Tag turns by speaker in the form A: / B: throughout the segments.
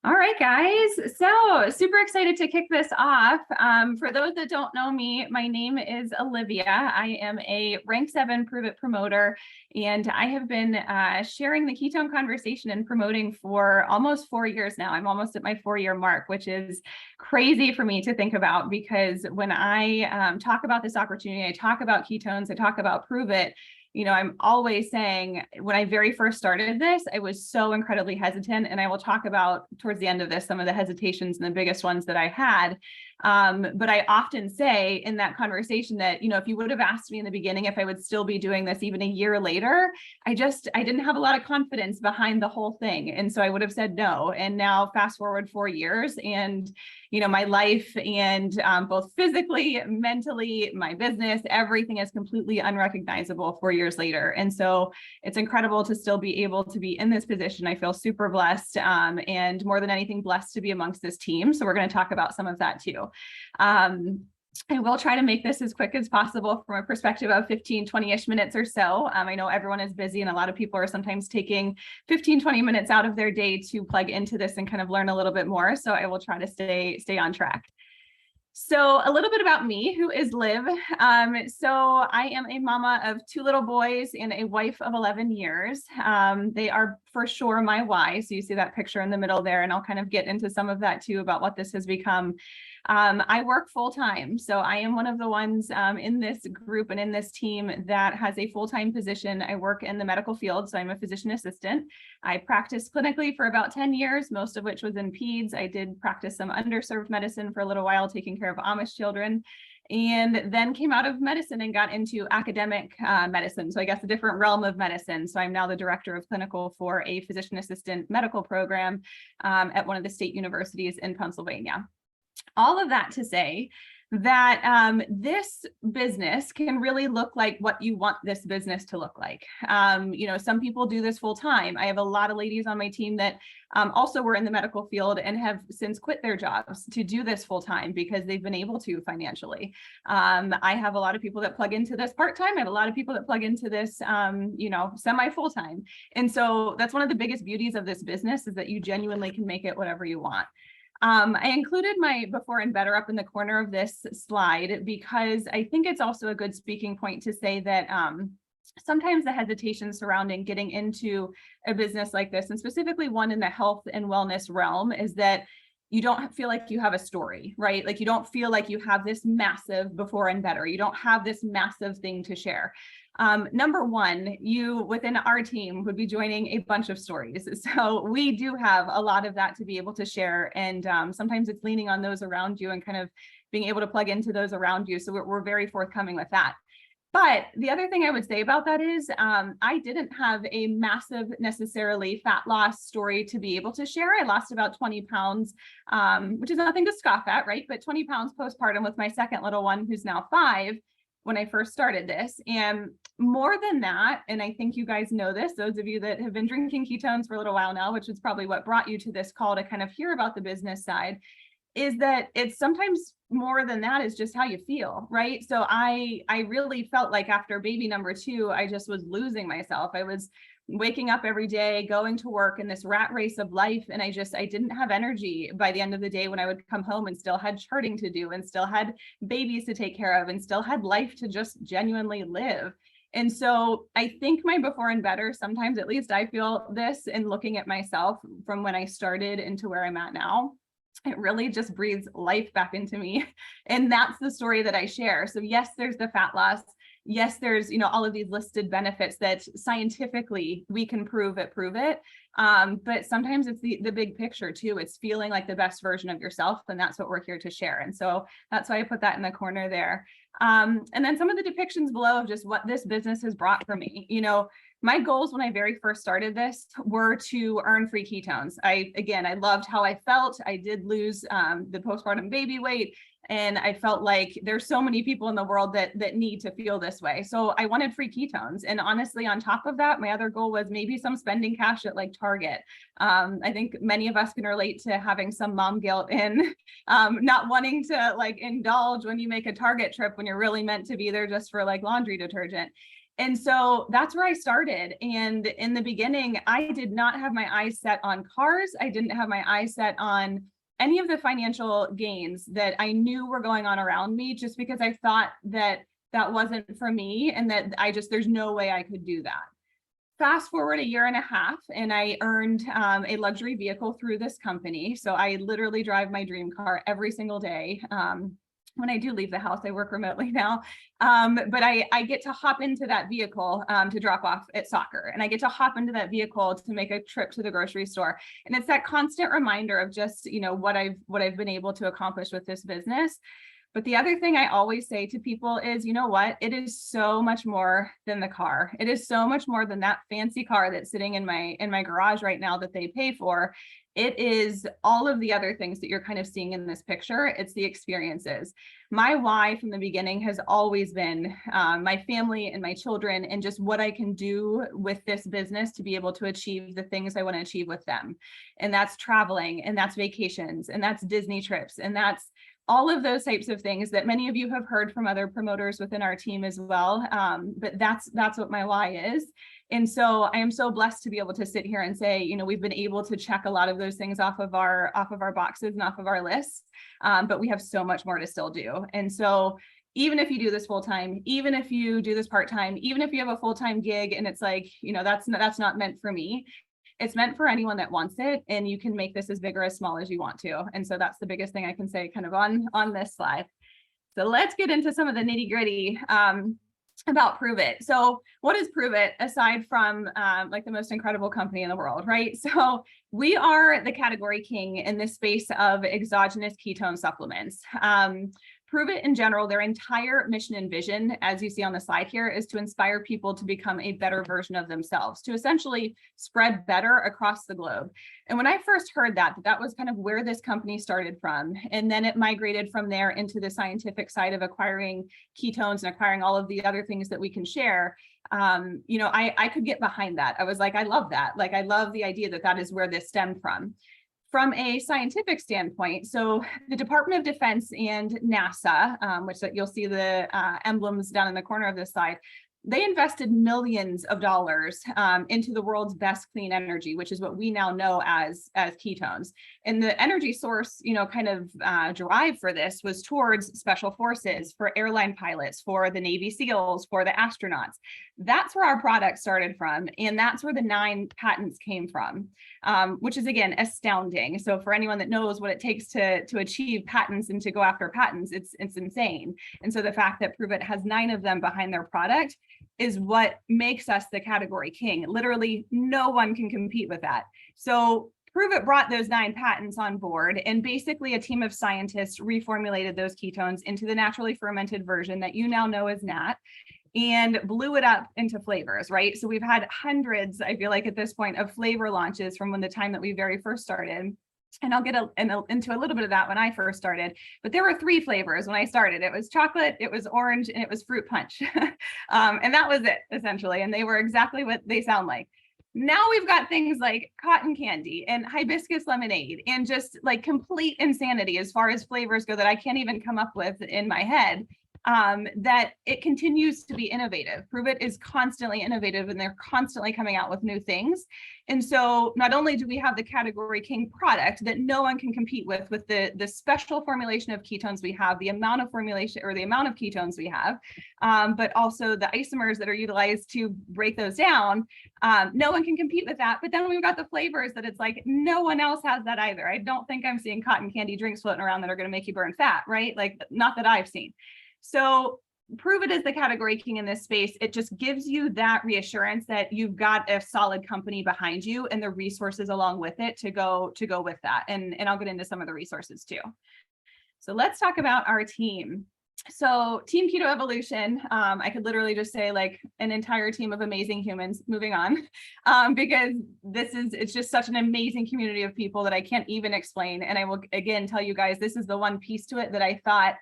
A: All right, guys. So super excited to kick this off. For those that don't know me, my name is Olivia. I am a Rank 7 Prove It promoter, and I have been sharing the ketone conversation and promoting for almost 4 years now. I'm almost at my 4-year mark, which is crazy for me to think about because when I talk about this opportunity, I talk about ketones, I talk about Prove It. I'm always saying when I very first started this, I was so incredibly hesitant. And I will talk about towards the end of this, some of the hesitations and the biggest ones that I had. But I often say in that conversation that, if you would have asked me in the beginning if I would still be doing this even a year later, I didn't have a lot of confidence behind the whole thing. And so I would have said no. And now fast forward 4 years and my life and both physically, mentally, my business, everything is completely unrecognizable 4 years later. And so it's incredible to still be able to be in this position. I feel super blessed and more than anything, blessed to be amongst this team. So we're going to talk about some of that too. I will try to make this as quick as possible from a perspective of 15, 20-ish minutes or so. I know everyone is busy and a lot of people are sometimes taking 15, 20 minutes out of their day to plug into this and kind of learn a little bit more. So I will try to stay on track. So a little bit about me, who is Liv. So I am a mama of 2 little boys and a wife of 11 years. They are for sure my why. So you see that picture in the middle there, and I'll kind of get into some of that too about what this has become. I work full time. So I am one of the ones in this group and in this team that has a full-time position. I work in the medical field. So I'm a physician assistant. I practiced clinically for about 10 years, most of which was in peds. I did practice some underserved medicine for a little while, taking care of Amish children, and then came out of medicine and got into academic medicine. So I guess a different realm of medicine. So I'm now the director of clinical for a physician assistant medical program at one of the state universities in Pennsylvania. All of that to say that this business can really look like what you want this business to look like. Some people do this full time. I have a lot of ladies on my team that also were in the medical field and have since quit their jobs to do this full time because they've been able to financially. I have a lot of people that plug into this part time. I have a lot of people that plug into this, semi full time. And so that's one of the biggest beauties of this business is that you genuinely can make it whatever you want. I included my before and better up in the corner of this slide because I think it's also a good speaking point to say that sometimes the hesitation surrounding getting into a business like this, and specifically one in the health and wellness realm, is that you don't feel like you have a story, right? Like you don't feel like you have this massive before and better. You don't have this massive thing to share. Number one, you within our team would be joining a bunch of stories. So we do have a lot of that to be able to share. And sometimes it's leaning on those around you and kind of being able to plug into those around you. So we're very forthcoming with that. But the other thing I would say about that is I didn't have a massive necessarily fat loss story to be able to share. I lost about 20 pounds, which is nothing to scoff at, right? But 20 pounds postpartum with my second little one, who's now 5, when I first started this. And more than that, and I think you guys know this, those of you that have been drinking ketones for a little while now, which is probably what brought you to this call to kind of hear about the business side, is that it's sometimes more than that is just how you feel, right? So I really felt like after baby number 2, I just was losing myself. I was waking up every day, going to work in this rat race of life. And I didn't have energy by the end of the day when I would come home and still had charting to do and still had babies to take care of and still had life to just genuinely live. And so I think my before and better, sometimes at least I feel this in looking at myself from when I started into where I'm at now. It really just breathes life back into me. And that's the story that I share. So yes, there's the fat loss. Yes, there's, all of these listed benefits that scientifically we can prove it. But sometimes it's the big picture too. It's feeling like the best version of yourself. And that's what we're here to share. And so that's why I put that in the corner there. And then some of the depictions below of just what this business has brought for me. My goals when I very first started this were to earn free ketones. I loved how I felt. I did lose the postpartum baby weight. And I felt like there's so many people in the world that need to feel this way. So I wanted free ketones. And honestly, on top of that, my other goal was maybe some spending cash at like Target. I think many of us can relate to having some mom guilt in not wanting to like indulge when you make a Target trip when you're really meant to be there just for like laundry detergent. And so that's where I started. And in the beginning, I did not have my eyes set on cars. I didn't have my eyes set on any of the financial gains that I knew were going on around me, just because I thought that that wasn't for me and that there's no way I could do that. Fast forward a year and a half, and I earned a luxury vehicle through this company. So I literally drive my dream car every single day. When I do leave the house, I work remotely now. But I get to hop into that vehicle to drop off at soccer. And I get to hop into that vehicle to make a trip to the grocery store. And it's that constant reminder of just, what I've been able to accomplish with this business. But the other thing I always say to people is, you know what? It is so much more than the car. It is so much more than that fancy car that's sitting in my garage right now that they pay for. It is all of the other things that you're kind of seeing in this picture. It's the experiences. My why from the beginning has always been my family and my children, and just what I can do with this business to be able to achieve the things I want to achieve with them. And that's traveling, and that's vacations, and that's Disney trips, and that's all of those types of things that many of you have heard from other promoters within our team as well. But that's what my why is. And so I am so blessed to be able to sit here and say, we've been able to check a lot of those things off of our boxes and off of our lists. But we have so much more to still do. And so even if you do this full time, even if you do this part time, even if you have a full-time gig and it's like, that's not meant for me, it's meant for anyone that wants it, and you can make this as big or as small as you want to. And so that's the biggest thing I can say kind of on this slide. So let's get into some of the nitty gritty about Prove It. So what is Prove It aside from like the most incredible company in the world, right? So we are the category king in this space of exogenous ketone supplements. Prove It in general, their entire mission and vision, as you see on the slide here, is to inspire people to become a better version of themselves, to essentially spread better across the globe. And when I first heard that was kind of where this company started from. And then it migrated from there into the scientific side of acquiring ketones and acquiring all of the other things that we can share. I could get behind that. I was like, I love that. Like, I love the idea that is where this stemmed from. From a scientific standpoint, so the Department of Defense and NASA, which you'll see the emblems down in the corner of this slide, they invested millions of dollars into the world's best clean energy, which is what we now know as ketones. And the energy source, derived for this was towards special forces, for airline pilots, for the Navy SEALs, for the astronauts. That's where our product started from. And that's where the 9 patents came from, which is, again, astounding. So for anyone that knows what it takes to achieve patents and to go after patents, it's insane. And so the fact that Prove It has 9 of them behind their product is what makes us the category king. Literally, no one can compete with that. So Prove It brought those 9 patents on board, and basically a team of scientists reformulated those ketones into the naturally fermented version that you now know as NAT, and blew it up into flavors, right? So we've had hundreds, I feel like at this point, of flavor launches from the time that we very first started. And I'll get into a little bit of that when I first started, but there were 3 flavors when I started. It was chocolate, it was orange, and it was fruit punch. And that was it, essentially. And they were exactly what they sound like. Now we've got things like cotton candy and hibiscus lemonade and just like complete insanity as far as flavors go that I can't even come up with in my head. That it continues to be innovative. Prove It is constantly innovative, and they're constantly coming out with new things. And so not only do we have the category king product that no one can compete with the special formulation of ketones we have, the amount of formulation or the amount of ketones we have, but also the isomers that are utilized to break those down. No one can compete with that. But then we've got the flavors that it's like no one else has that either. I don't think I'm seeing cotton candy drinks floating around that are going to make you burn fat, right? Like, not that I've seen. So Prove It is the category king in this space. It just gives you that reassurance that you've got a solid company behind you and the resources along with it to go with that. And I'll get into some of the resources too. So let's talk about our team. So Team Keto Evolution, I could literally just say like an entire team of amazing humans. Moving on, because it's just such an amazing community of people that I can't even explain. And I will again tell you guys, this is the one piece to it that I thought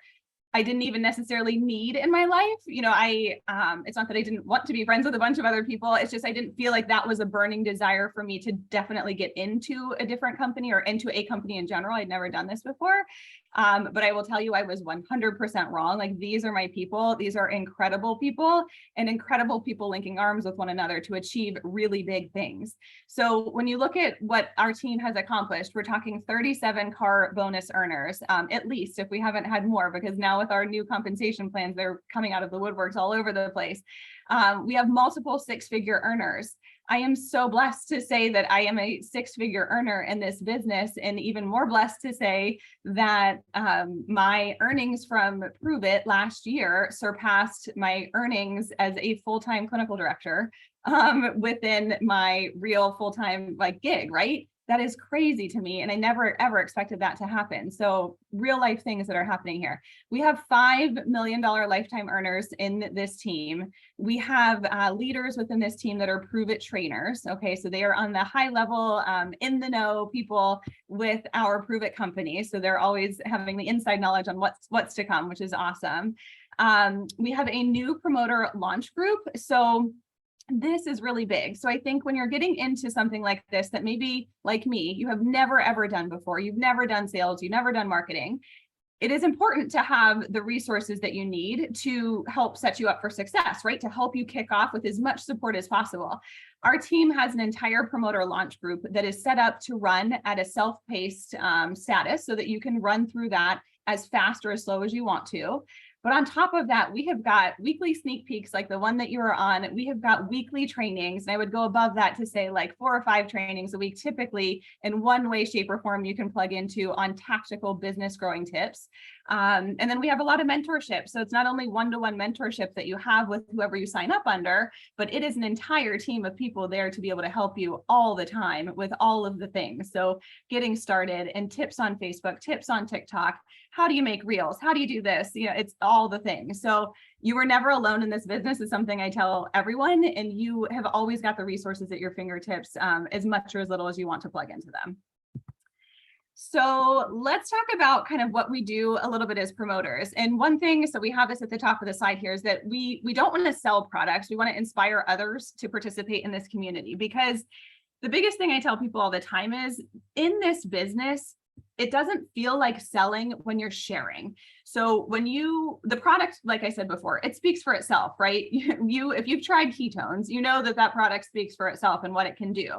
A: I didn't even necessarily need in my life. It's not that I didn't want to be friends with a bunch of other people. It's just I didn't feel like that was a burning desire for me to definitely get into a different company or into a company in general. I'd never done this before. But I will tell you, I was 100% wrong. Like, these are my people. These are incredible people, and incredible people linking arms with one another to achieve really big things. So when you look at what our team has accomplished, we're talking 37 car bonus earners, at least, if we haven't had more, because now with our new compensation plans, they're coming out of the woodworks all over the place. We have multiple six-figure earners. I am so blessed to say that I am a six-figure earner in this business, and even more blessed to say that my earnings from Prove It last year surpassed my earnings as a full-time clinical director within my real full-time gig, right? That is crazy to me. And I never, ever expected that to happen. So real life things that are happening here. We have $5 million lifetime earners in this team. We have leaders within this team that are Prove It trainers. Okay, so they are on the high level, in the know people with our Prove It company. So they're always having the inside knowledge on what's to come, which is awesome. We have a new promoter launch group. So this is really big. So I think when you're getting into something like this, that maybe like me, you have never, ever done before, you've never done sales, you've never done marketing, it is important to have the resources that you need to help set you up for success, right? To help you kick off with as much support as possible. Our team has an entire promoter launch group that is set up to run at a self-paced status so that you can run through that as fast or as slow as you want to. But on top of that, we have got weekly sneak peeks like the one that you are on. We have got weekly trainings, and I would go above that to say like 4 or 5 trainings a week, typically in one way, shape, or form you can plug into on tactical business growing tips. And then we have a lot of mentorship. So it's not only one-to-one mentorship that you have with whoever you sign up under, but it is an entire team of people there to be able to help you all the time with all of the things. So getting started and tips on Facebook, tips on TikTok, how do you make reels? How do you do this? You know, it's all the things. So you were never alone in this business is something I tell everyone, and you have always got the resources at your fingertips, as much or as little as you want to plug into them. So let's talk about kind of what we do a little bit as promoters. And one thing, so we have this at the top of the slide here, is that we don't want to sell products. We want to inspire others to participate in this community, because the biggest thing I tell people all the time is in this business, it doesn't feel like selling when you're sharing. So when the product, like I said before, it speaks for itself, right? If you've tried ketones, you know that product speaks for itself and what it can do.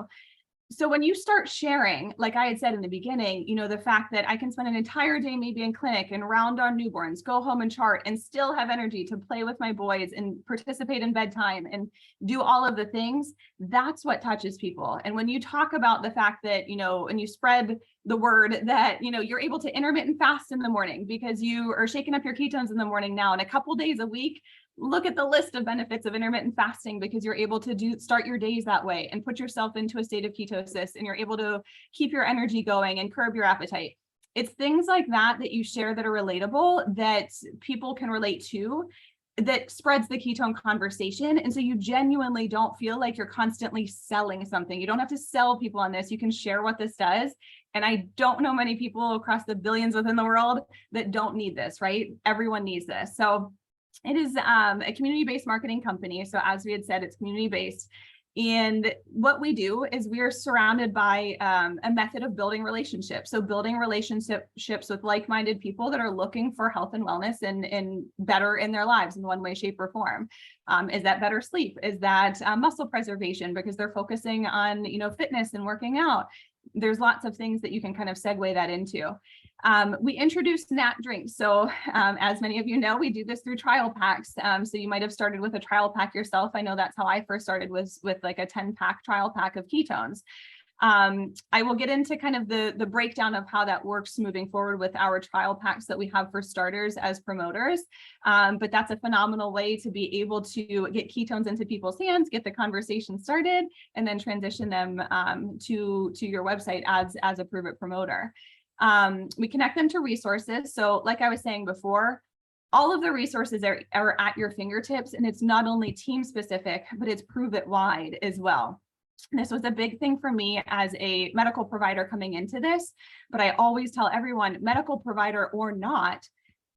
A: So when you start sharing, like I had said in the beginning, you know, the fact that I can spend an entire day maybe in clinic and round on newborns, go home and chart, and still have energy to play with my boys and participate in bedtime and do all of the things, that's what touches people. And when you talk about the fact that, you know, and you spread the word that, you know, you're able to intermittent fast in the morning because you are shaking up your ketones in the morning now, and a couple days a week, look at the list of benefits of intermittent fasting, because you're able to start your days that way and put yourself into a state of ketosis, and you're able to keep your energy going and curb your appetite. It's things like that that you share that are relatable, that people can relate to, that spreads the ketone conversation. And so you genuinely don't feel like you're constantly selling something. You don't have to sell people on this. You can share what this does. And I don't know many people across the billions within the world that don't need this, right? Everyone needs this. So it is a community-based marketing company. So as we had said, it's community-based. And what we do is we are surrounded by a method of building relationships. So building relationships with like-minded people that are looking for health and wellness and better in their lives in one way, shape, or form. Is that better sleep? Is that muscle preservation because they're focusing on, you know, fitness and working out? There's lots of things that you can kind of segue that into. We introduced Nat drinks. So as many of you know, we do this through trial packs. So you might have started with a trial pack yourself. I know that's how I first started, was with like a 10-pack trial pack of ketones. I will get into kind of the breakdown of how that works moving forward with our trial packs that we have for starters as promoters. But that's a phenomenal way to be able to get ketones into people's hands, get the conversation started, and then transition them to your website as a Prove It promoter. We connect them to resources. So like I was saying before, all of the resources are at your fingertips, and it's not only team specific, but it's Prove It wide as well. This was a big thing for me as a medical provider coming into this, but I always tell everyone, medical provider or not,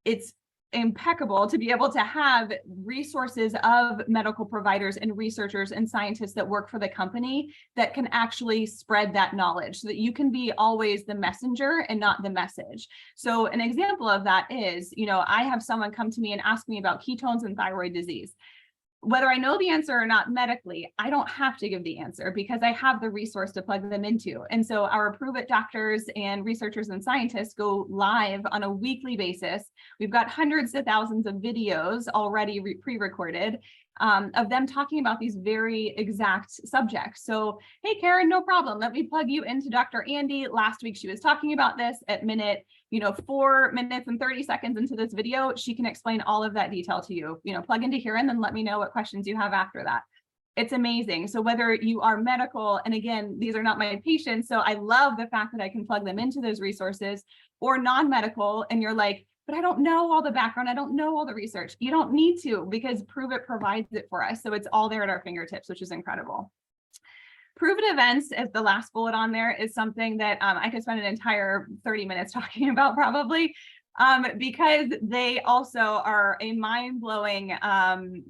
A: it's impeccable to be able to have resources of medical providers and researchers and scientists that work for the company that can actually spread that knowledge so that you can be always the messenger and not the message. So an example of that is, I have someone come to me and ask me about ketones and thyroid disease. Whether I know the answer or not medically, I don't have to give the answer because I have the resource to plug them into. And so our Prove It doctors and researchers and scientists go live on a weekly basis. We've got hundreds of thousands of videos already pre-recorded of them talking about these very exact subjects. So, hey, Karen, no problem. Let me plug you into Dr. Andy. Last week, she was talking about this at minute 4 minutes and 30 seconds into this video. She can explain all of that detail to you. Plug into here and then let me know what questions you have after that. It's amazing. So whether you are medical, and again, these are not my patients, so I love the fact that I can plug them into those resources, or non-medical, and you're like, but I don't know all the background, I don't know all the research. You don't need to, because Prove It provides it for us. So it's all there at our fingertips, which is incredible. Prove It events, as the last bullet on there, is something that I could spend an entire 30 minutes talking about probably, because they also are a mind-blowing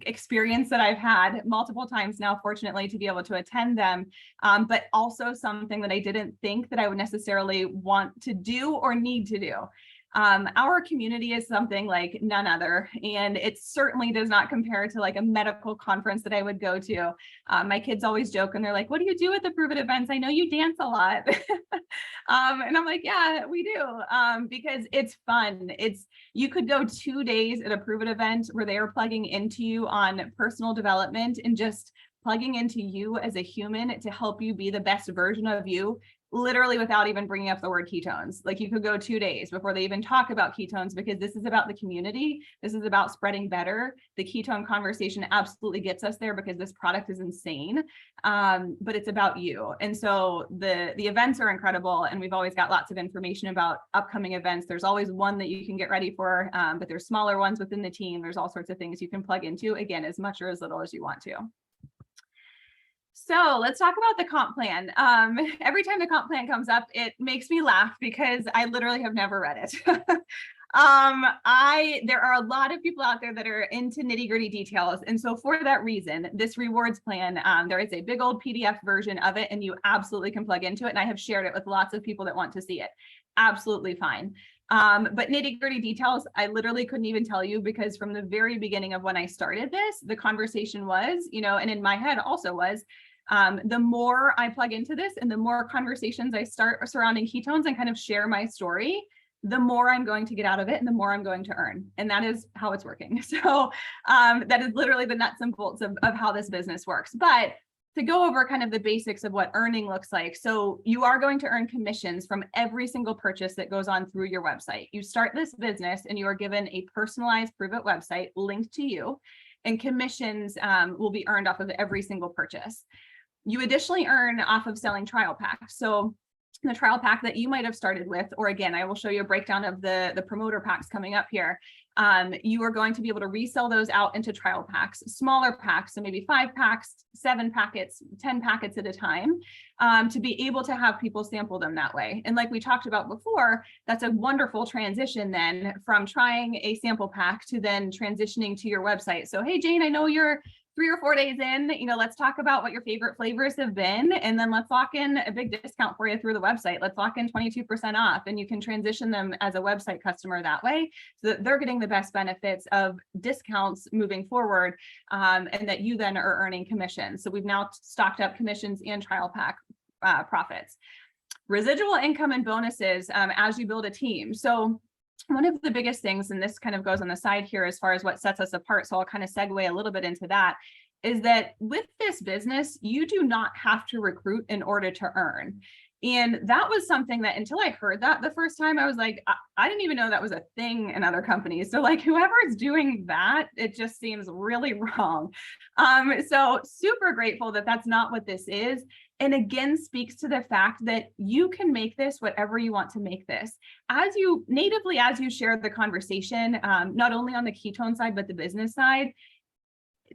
A: experience that I've had multiple times now, fortunately, to be able to attend them, but also something that I didn't think that I would necessarily want to do or need to do. Our community is something like none other, and it certainly does not compare to like a medical conference that I would go to. My kids always joke and they're like, what do you do at the Prove It events? I know you dance a lot. And I'm like, yeah, we do, because it's fun. You could go 2 days at a Prove It event where they are plugging into you on personal development and just plugging into you as a human to help you be the best version of you, literally without even bringing up the word ketones. Like, you could go 2 days before they even talk about ketones, because this is about the community. This is about spreading better. The ketone conversation absolutely gets us there because this product is insane, but it's about you. And so the events are incredible, and we've always got lots of information about upcoming events. There's always one that you can get ready for, but there's smaller ones within the team. There's all sorts of things you can plug into, again, as much or as little as you want to. So let's talk about the comp plan. Every time the comp plan comes up, it makes me laugh because I literally have never read it. There are a lot of people out there that are into nitty-gritty details. And so for that reason, this rewards plan, there is a big old PDF version of it, and you absolutely can plug into it. And I have shared it with lots of people that want to see it. Absolutely fine. But nitty-gritty details, I literally couldn't even tell you, because from the very beginning of when I started this, the conversation was, and in my head also was, the more I plug into this and the more conversations I start surrounding ketones and kind of share my story, the more I'm going to get out of it and the more I'm going to earn. And that is how it's working. So that is literally the nuts and bolts of how this business works. But to go over kind of the basics of what earning looks like. So you are going to earn commissions from every single purchase that goes on through your website. You start this business and you are given a personalized Prove It website linked to you, and commissions will be earned off of every single purchase. You additionally earn off of selling trial packs. So the trial pack that you might have started with, or again, I will show you a breakdown of the promoter packs coming up here. You are going to be able to resell those out into trial packs, smaller packs, so maybe 5 packs, 7 packets, 10 packets at a time, to be able to have people sample them that way. And like we talked about before, that's a wonderful transition then from trying a sample pack to then transitioning to your website. So, hey, Jane, I know you're 3 or 4 days in, let's talk about what your favorite flavors have been, and then let's lock in a big discount for you through the website. Let's lock in 22% off, and you can transition them as a website customer that way, so that they're getting the best benefits of discounts moving forward, and that you then are earning commissions. So we've now stocked up commissions and trial pack profits. Residual income and bonuses as you build a team. So one of the biggest things, and this kind of goes on the side here as far as what sets us apart, so I'll kind of segue a little bit into that, is that with this business, you do not have to recruit in order to earn. And that was something that, until I heard that the first time, I was like, I didn't even know that was a thing in other companies. So like, whoever is doing that, it just seems really wrong. So super grateful that that's not what this is. And again, speaks to the fact that you can make this whatever you want to make this. As you share the conversation, not only on the ketone side, but the business side,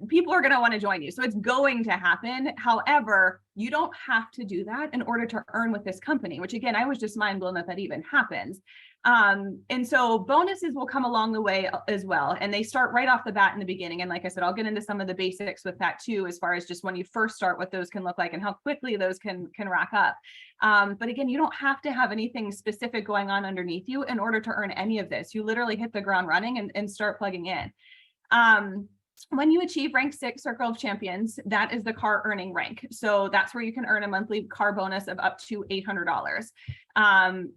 A: people are going to want to join you. So it's going to happen. However, you don't have to do that in order to earn with this company, which again, I was just mind blown that even happens. And so bonuses will come along the way as well. And they start right off the bat in the beginning. And like I said, I'll get into some of the basics with that too, as far as just when you first start, what those can look like and how quickly those can rack up. But again, you don't have to have anything specific going on underneath you in order to earn any of this. You literally hit the ground running and start plugging in. When you achieve rank 6 Circle of Champions, that is the car earning rank. So that's where you can earn a monthly car bonus of up to $800.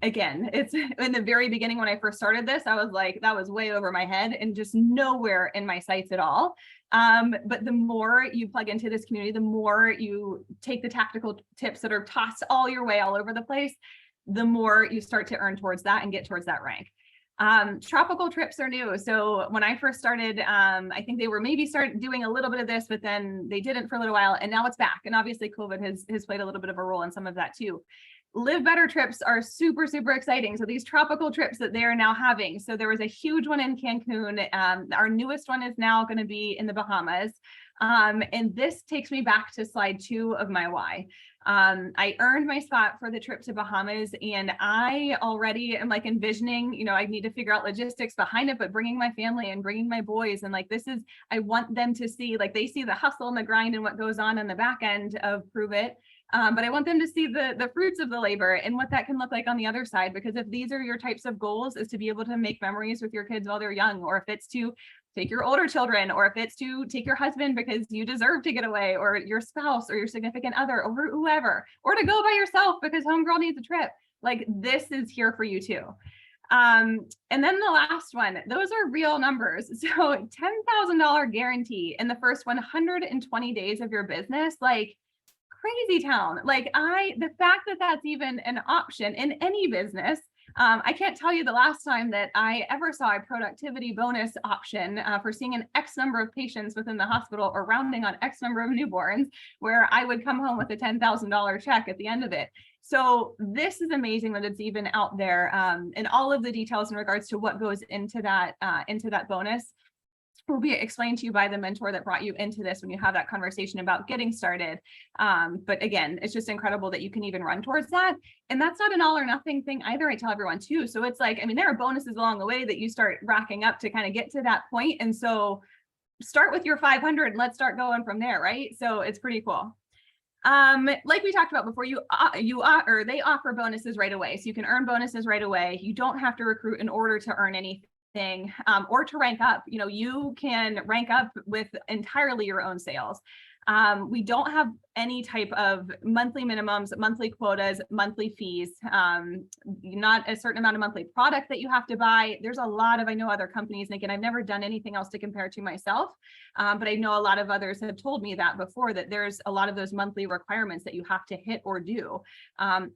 A: Again, it's in the very beginning when I first started this, I was like, that was way over my head and just nowhere in my sights at all. But the more you plug into this community, the more you take the tactical tips that are tossed all your way all over the place, the more you start to earn towards that and get towards that rank. Tropical trips are new. So when I first started, I think they were maybe started doing a little bit of this, but then they didn't for a little while, and now it's back. And obviously COVID has played a little bit of a role in some of that too. Live Better trips are super, super exciting. So these tropical trips that they are now having. So there was a huge one in Cancun. Our newest one is now going to be in the Bahamas. And this takes me back to slide 2 of my why. I earned my spot for the trip to Bahamas, and I already am like envisioning, you know, I need to figure out logistics behind it, but bringing my family and bringing my boys, and like, this is, I want them to see, like, they see the hustle and the grind and what goes on in the back end of Prove It. But I want them to see the fruits of the labor and what that can look like on the other side, because if these are your types of goals, is to be able to make memories with your kids while they're young, or if it's to take your older children, or if it's to take your husband because you deserve to get away, or your spouse or your significant other or whoever, or to go by yourself because homegirl needs a trip, like, this is here for you too. And then the last one, those are real numbers. So $10,000 guarantee in the first 120 days of your business, like, crazy town. Like, the fact that that's even an option in any business, I can't tell you the last time that I ever saw a productivity bonus option for seeing an X number of patients within the hospital, or rounding on X number of newborns, where I would come home with a $10,000 check at the end of it. So this is amazing that it's even out there, and all of the details in regards to what goes into that bonus will be explained to you by the mentor that brought you into this when you have that conversation about getting started. But again, it's just incredible that you can even run towards that. And that's not an all or nothing thing either, I tell everyone too. So it's like, I mean, there are bonuses along the way that you start racking up to kind of get to that point. And so start with your 500 and let's start going from there, right? So it's pretty cool. Like we talked about before, they offer bonuses right away. So you can earn bonuses right away. You don't have to recruit in order to earn anything. Or to rank up. You know, you can rank up with entirely your own sales. We don't have any type of monthly minimums, monthly quotas, monthly fees, not a certain amount of monthly product that you have to buy. There's a lot of, I know other companies, and again, I've never done anything else to compare to myself, but I know a lot of others have told me that before, that there's a lot of those monthly requirements that you have to hit or do.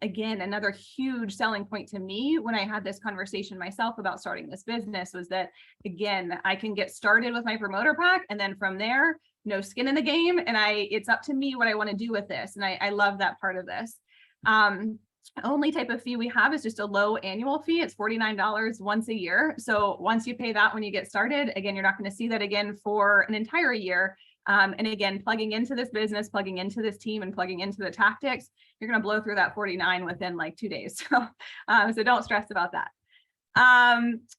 A: Again, another huge selling point to me when I had this conversation myself about starting this business was that, again, I can get started with my promoter pack, and then from there, no skin in the game, and it's up to me what I want to do with this. And I love that part of this. Only type of fee we have is just a low annual fee. It's $49 once a year. So once you pay that when you get started, again, you're not going to see that again for an entire year. And again, plugging into this business, plugging into this team, and plugging into the tactics, you're going to blow through that 49 within like 2 days. So don't stress about that.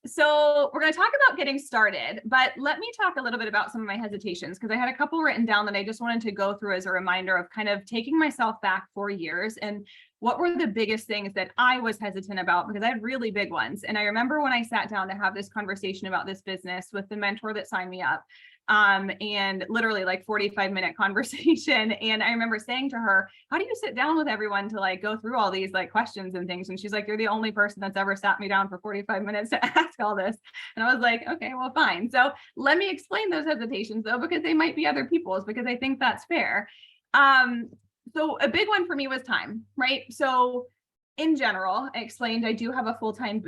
A: So we're going to talk about getting started, but let me talk a little bit about some of my hesitations, because I had a couple written down that I just wanted to go through as a reminder of kind of taking myself back 4 years and what were the biggest things that I was hesitant about, because I had really big ones. And I remember when I sat down to have this conversation about this business with the mentor that signed me up, and literally like 45-minute conversation. And I remember saying to her, how do you sit down with everyone to like go through all these like questions and things? And she's like, you're the only person that's ever sat me down for 45 minutes to ask all this. And I was like, okay, well, fine. So let me explain those hesitations though, because they might be other people's, because I think that's fair. So a big one for me was time, right? So in general, I explained I do have a full-time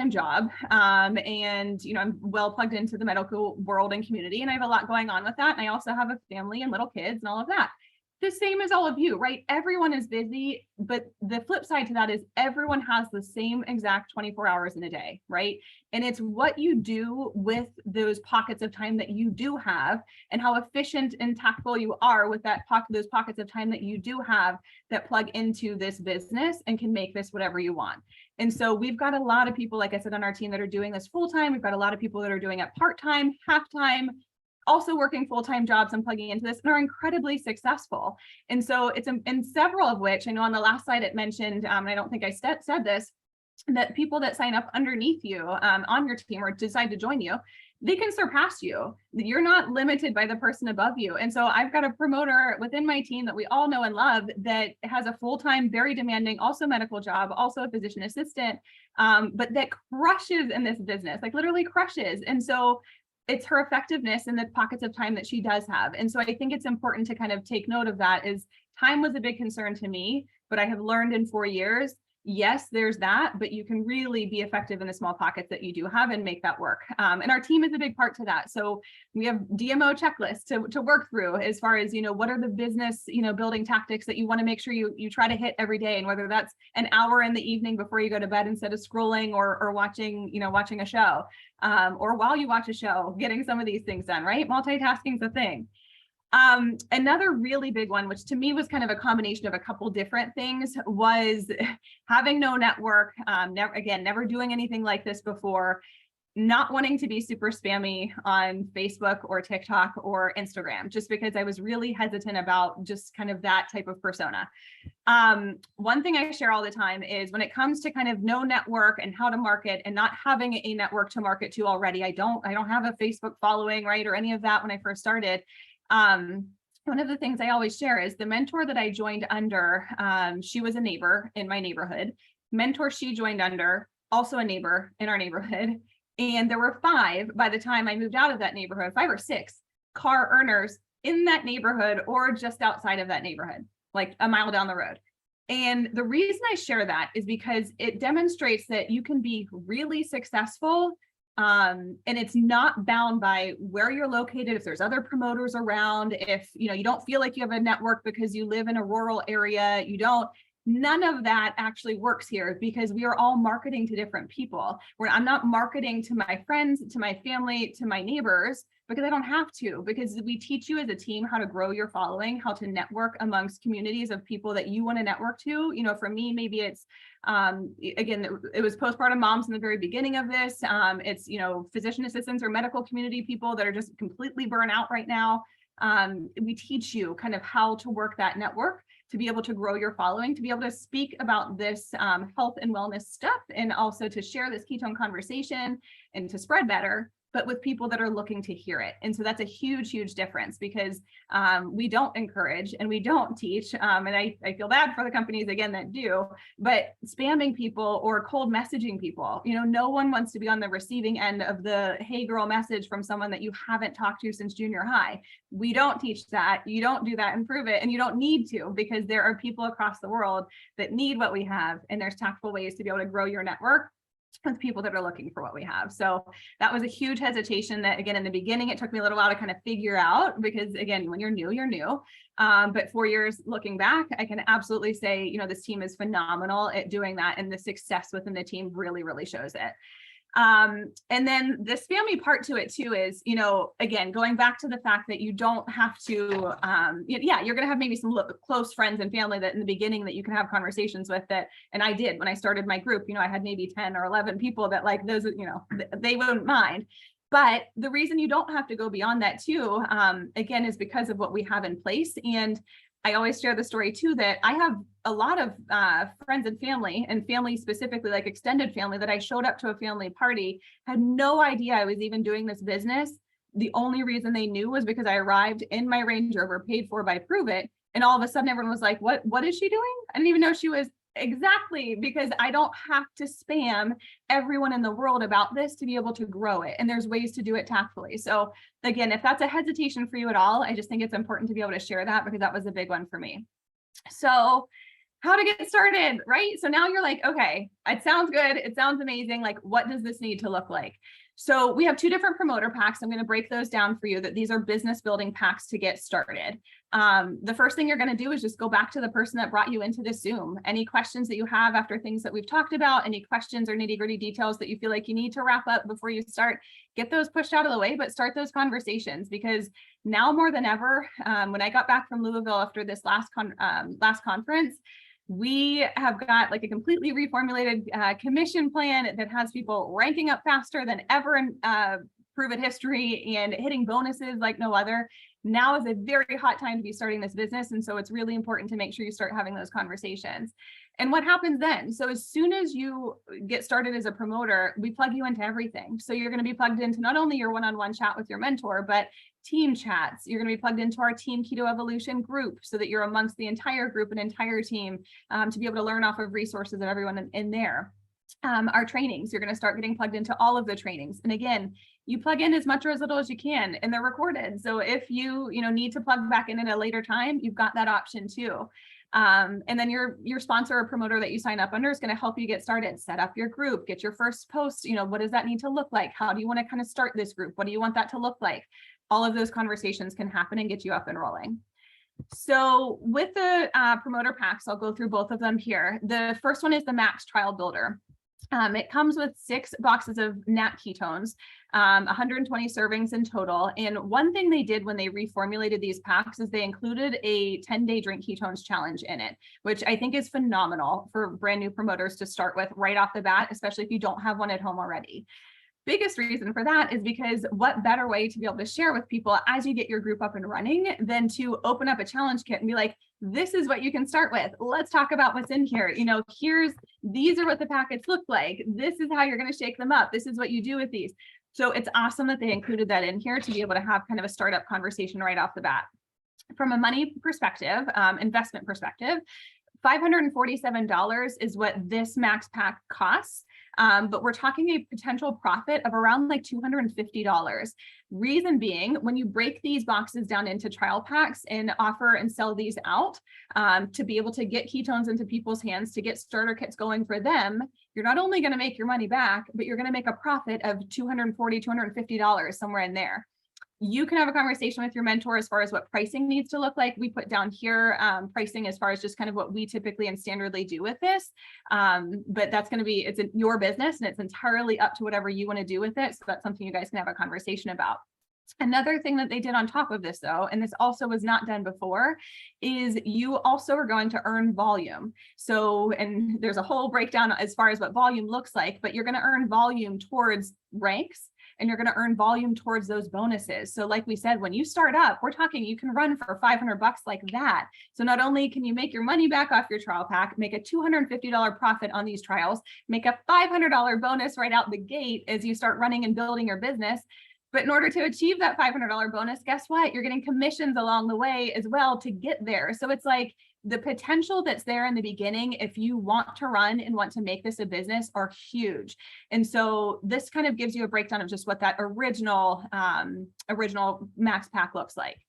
A: job, and you know, I'm well plugged into the medical world and community, and I have a lot going on with that. And I also have a family and little kids and all of that. the same as all of you, right? Everyone is busy, but the flip side to that is everyone has the same exact 24 hours in a day, right? And it's what you do with those pockets of time that you do have and how efficient and tactful you are with those pockets of time that you do have that plug into this business and can make this whatever you want. And so we've got a lot of people, like I said, on our team that are doing this full time. We've got a lot of people that are doing it part-time, half-time, also working full-time jobs and plugging into this and are incredibly successful. And so it's in several of which, I know on the last slide it mentioned, and I don't think I said this, that people that sign up underneath you on your team or decide to join you, they can surpass you. You're not limited by the person above you. And so I've got a promoter within my team that we all know and love that has a full-time, very demanding, also medical job, also a physician assistant, but that crushes in this business, like literally crushes. And so it's her effectiveness in the pockets of time that she does have. And so I think it's important to kind of take note of that. Is time was a big concern to me, but I have learned in 4 years, yes, there's that, but you can really be effective in the small pockets that you do have and make that work. And our team is a big part to that. So we have DMO checklists to work through as far as, what are the business, building tactics that you want to make sure you try to hit every day. And whether that's an hour in the evening before you go to bed instead of scrolling or watching, watching a show, or while you watch a show, getting some of these things done, right? Multitasking is a thing. Another really big one, which to me was kind of a combination of a couple different things, was having no network, never doing anything like this before, not wanting to be super spammy on Facebook or TikTok or Instagram, just because I was really hesitant about just kind of that type of persona. One thing I share all the time is when it comes to kind of no network and how to market and not having a network to market to already, I don't have a Facebook following, right? Or any of that when I first started. One of the things I always share is the mentor that I joined under, she was a neighbor in my neighborhood. Mentor she joined under, also a neighbor in our neighborhood. And there were 5 by the time I moved out of that neighborhood, 5 or 6 car earners in that neighborhood or just outside of that neighborhood, like a mile down the road. And the reason I share that is because it demonstrates that you can be really successful. And it's not bound by where you're located. If there's other promoters around, if you don't feel like you have a network because you live in a rural area, none of that actually works here, because we are all marketing to different people. Where I'm not marketing to my friends, to my family, to my neighbors, because I don't have to, because we teach you as a team how to grow your following, how to network amongst communities of people that you want to network to. For me, maybe it's, again, it was postpartum moms in the very beginning of this. It's, physician assistants or medical community people that are just completely burnt out right now. We teach you kind of how to work that network to be able to grow your following, to be able to speak about this health and wellness stuff, and also to share this ketone conversation and to spread better, but with people that are looking to hear it. And so that's a huge, huge difference, because we don't encourage and we don't teach. And I feel bad for the companies, again, that do, but spamming people or cold messaging people, no one wants to be on the receiving end of the hey girl message from someone that you haven't talked to since junior high. We don't teach that. You don't do that and prove it. And you don't need to, because there are people across the world that need what we have. And there's tactful ways to be able to grow your network with people that are looking for what we have. So that was a huge hesitation that, again, in the beginning, it took me a little while to kind of figure out, because again, when you're new, you're new. But 4 years looking back, I can absolutely say, this team is phenomenal at doing that. And the success within the team really, really shows it. And then the spammy part to it too is, again, going back to the fact that you don't have to, you're going to have maybe some close friends and family that in the beginning that you can have conversations with that. And I did, when I started my group, I had maybe 10 or 11 people that like those, they wouldn't mind. But the reason you don't have to go beyond that too, again, is because of what we have in place. And I always share the story too, that I have a lot of friends and family specifically, like extended family, that I showed up to a family party, had no idea I was even doing this business. The only reason they knew was because I arrived in my Range Rover, paid for by Prove It. And all of a sudden everyone was like, what is she doing? I didn't even know she was. Exactly, because I don't have to spam everyone in the world about this to be able to grow it. And there's ways to do it tactfully. So again, if that's a hesitation for you at all, I just think it's important to be able to share that, because that was a big one for me. So how to get started, right? So now you're like, okay, it sounds good. It sounds amazing. Like, what does this need to look like? So we have two different promoter packs. I'm going to break those down for you, that these are business building packs to get started. The first thing you're going to do is just go back to the person that brought you into this Zoom. Any questions that you have after things that we've talked about, any questions or nitty-gritty details that you feel like you need to wrap up before you start, get those pushed out of the way, but start those conversations, because now more than ever, when I got back from Louisville after this last conference, we have got like a completely reformulated commission plan that has people ranking up faster than ever in proven history and hitting bonuses like no other. Now is a very hot time to be starting this business. And so it's really important to make sure you start having those conversations. And what happens then? So as soon as you get started as a promoter, we plug you into everything. So you're going to be plugged into not only your one-on-one chat with your mentor, but team chats. You're going to be plugged into our Team Keto Evolution group so that you're amongst the entire group and entire team to be able to learn off of resources of everyone in there. Our trainings, you're going to start getting plugged into all of the trainings. And again, you plug in as much or as little as you can, and they're recorded. So if you need to plug back in at a later time, you've got that option too. And then your sponsor or promoter that you sign up under is going to help you get started, set up your group, get your first post. What does that need to look like? How do you want to kind of start this group? What do you want that to look like? All of those conversations can happen and get you up and rolling. So with the promoter packs, I'll go through both of them here. The first one is the Max Trial Builder. It comes with 6 boxes of nat ketones, 120 servings in total. And one thing they did when they reformulated these packs is they included a 10-day drink ketones challenge in it, which I think is phenomenal for brand new promoters to start with right off the bat, especially if you don't have one at home already. Biggest reason for that is because what better way to be able to share with people as you get your group up and running than to open up a challenge kit and be like, this is what you can start with. Let's talk about what's in here. These are what the packets look like. This is how you're going to shake them up. This is what you do with these. So it's awesome that they included that in here to be able to have kind of a startup conversation right off the bat. From a money perspective, investment perspective, $547 is what this max pack costs. But we're talking a potential profit of around like $250. Reason being, when you break these boxes down into trial packs and offer and sell these out to be able to get ketones into people's hands, to get starter kits going for them, you're not only going to make your money back, but you're going to make a profit of $240, $250, somewhere in there. You can have a conversation with your mentor as far as what pricing needs to look like. We put down here pricing as far as just kind of what we typically and standardly do with this. But that's going to be, it's your business and it's entirely up to whatever you want to do with it. So that's something you guys can have a conversation about. Another thing that they did on top of this though, and this also was not done before, is you also are going to earn volume. So, and there's a whole breakdown as far as what volume looks like, but you're going to earn volume towards ranks, and you're going to earn volume towards those bonuses. So like we said, when you start up, we're talking, you can run for $500 like that. So not only can you make your money back off your trial pack, make a $250 profit on these trials, make a $500 bonus right out the gate as you start running and building your business. But in order to achieve that $500 bonus, guess what? You're getting commissions along the way as well to get there. So it's like the potential that's there in the beginning, if you want to run and want to make this a business, are huge. And so this kind of gives you a breakdown of just what that original max pack looks like.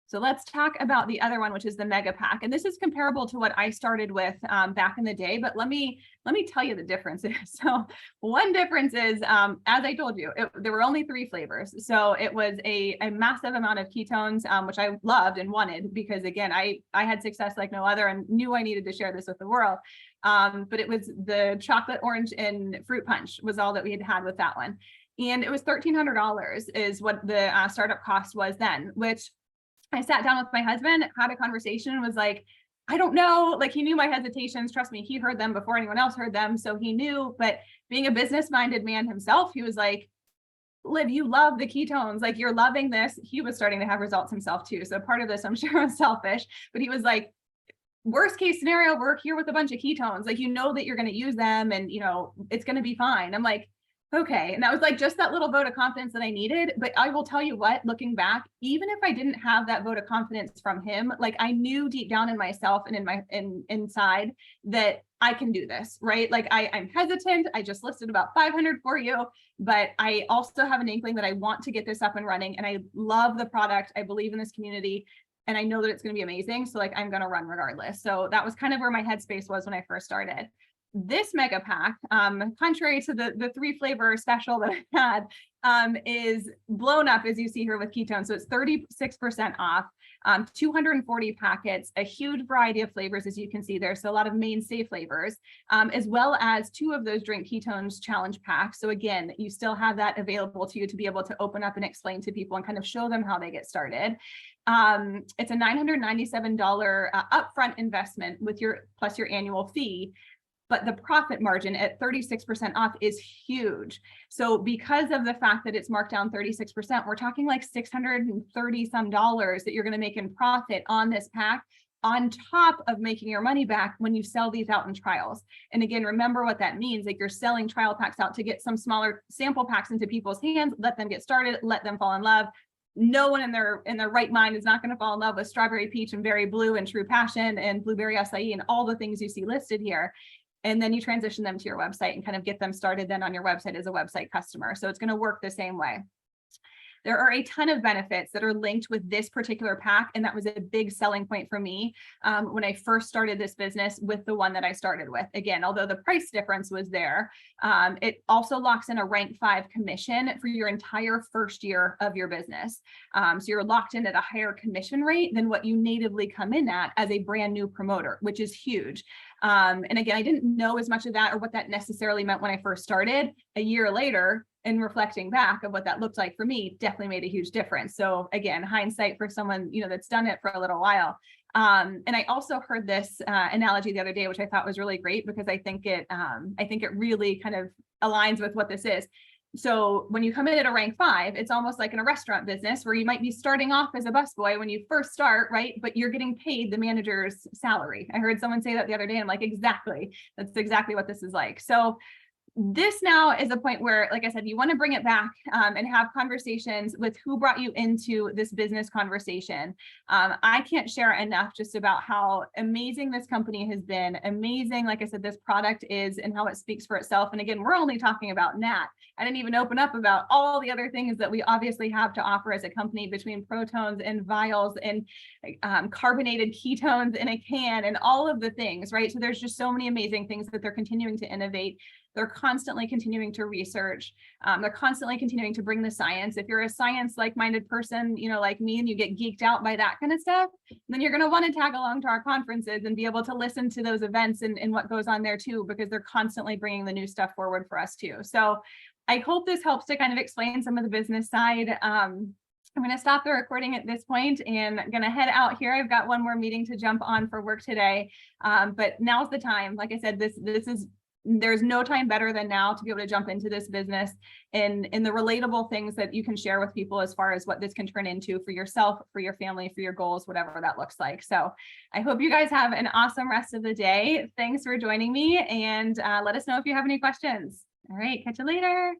A: So let's talk about the other one, which is the mega pack. And this is comparable to what I started with back in the day, but let me tell you the differences. So one difference is, as I told you, there were only 3 flavors. So it was a massive amount of ketones, which I loved and wanted, because again, I had success like no other and knew I needed to share this with the world. But it was the chocolate, orange, and fruit punch was all that we had with that one. And it was $1,300 is what the startup cost was then, which I sat down with my husband, had a conversation, and was like, I don't know, like he knew my hesitations. Trust me, he heard them before anyone else heard them. So he knew, but being a business-minded man himself, he was like, Liv, you love the ketones, like you're loving this. He was starting to have results himself too. So part of this, I'm sure, was selfish, but he was like, worst case scenario, we're here with a bunch of ketones. Like, that you're going to use them and, it's going to be fine. I'm like, okay. And that was like just that little vote of confidence that I needed. But I will tell you what, looking back, even if I didn't have that vote of confidence from him, like I knew deep down in myself and inside that I can do this, right? Like I'm hesitant. I just listed about 500 for you, but I also have an inkling that I want to get this up and running. And I love the product. I believe in this community. And I know that it's going to be amazing. So like, I'm going to run regardless. So that was kind of where my headspace was when I first started. This mega pack, contrary to the 3 flavor special that I had, is blown up, as you see here with ketones. So it's 36% off, 240 packets, a huge variety of flavors, as you can see there. So a lot of mainstay flavors, as well as 2 of those Drink Ketones challenge packs. So again, you still have that available to you to be able to open up and explain to people and kind of show them how they get started. It's a $997 upfront investment with plus your annual fee. But the profit margin at 36% off is huge. So because of the fact that it's marked down 36%, we're talking like $630 some that you're going to make in profit on this pack, on top of making your money back when you sell these out in trials. And again, remember what that means. Like, you're selling trial packs out to get some smaller sample packs into people's hands, let them get started, let them fall in love. No one in their right mind is not going to fall in love with strawberry peach and berry blue and true passion and blueberry acai and all the things you see listed here. And then you transition them to your website and kind of get them started then on your website as a website customer. So it's going to work the same way. There are a ton of benefits that are linked with this particular pack, and that was a big selling point for me when I first started this business with the one that I started with. Again, although the price difference was there, it also locks in a rank 5 commission for your entire first year of your business. So you're locked in at a higher commission rate than what you natively come in at as a brand new promoter, which is huge. And again, I didn't know as much of that or what that necessarily meant when I first started. A year later, and reflecting back of what that looked like for me, definitely made a huge difference. So again, hindsight for someone, that's done it for a little while. And I also heard this analogy the other day, which I thought was really great, because I think it really kind of aligns with what this is. So when you come in at a rank 5, it's almost like in a restaurant business where you might be starting off as a busboy when you first start, right? But you're getting paid the manager's salary. I heard someone say that the other day, and I'm like, exactly. That's exactly what this is like. So this now is a point where, like I said, you want to bring it back and have conversations with who brought you into this business conversation. I can't share enough just about how amazing this company has been. Amazing, like I said, this product is, and how it speaks for itself. And again, we're only talking about NAT. I didn't even open up about all the other things that we obviously have to offer as a company, between protones and vials and carbonated ketones in a can and all of the things, right? So there's just so many amazing things that they're continuing to innovate. They're constantly continuing to research. They're constantly continuing to bring the science. If you're a science like-minded person, like me, and you get geeked out by that kind of stuff, then you're going to want to tag along to our conferences and be able to listen to those events and what goes on there too, because they're constantly bringing the new stuff forward for us too. So I hope this helps to kind of explain some of the business side. I'm going to stop the recording at this point and I'm going to head out here. I've got one more meeting to jump on for work today. But now's the time. Like I said, there's no time better than now to be able to jump into this business and the relatable things that you can share with people as far as what this can turn into for yourself, for your family, for your goals, whatever that looks like. So I hope you guys have an awesome rest of the day. Thanks for joining me, and let us know if you have any questions. All right, catch you later.